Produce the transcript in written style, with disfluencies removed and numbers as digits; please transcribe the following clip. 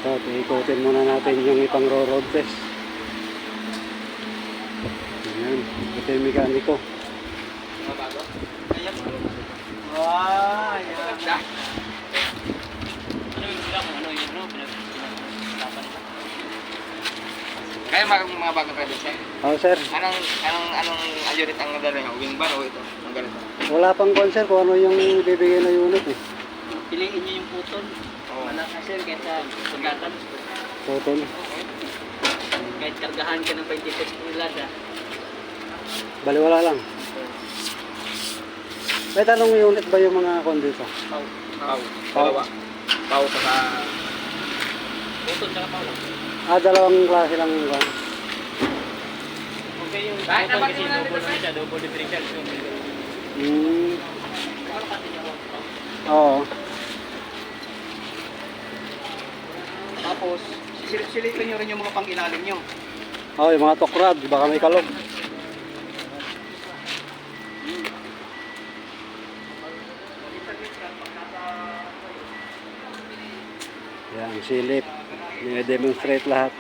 So, ikutin muna natin yung ipang road test. Ayan, ito yung mekaniko. Ayan. Wow, ayan. Kaya mga bagong credit sir. Oh, sir. Anong unit ang nadala niyo? Wing bar o ito? Ang ganito? Wala pang kung sir kung ano yung bibigay na unit eh. Piliin niyo yung putol. Oo. Wala ka sir, kaysa pagkatan. Total. Kahit kargahan ka ng 26 tonelada. Baliwala lang. May tanong unit ba yung mga kondito? Pau. Dalawa. Pau saka... Putol tsaka pau lang. Dalawang klase lang yung kan. Okay yung Kahit putol naman kasi yung double na siya, double differential. Oo. Tapos, sisilip-silipin nyo rin yung mga pang-ilalim nyo. Oh, yung mga tokrad, baka may kalog. Yan, silip. I-demonstrate lahat.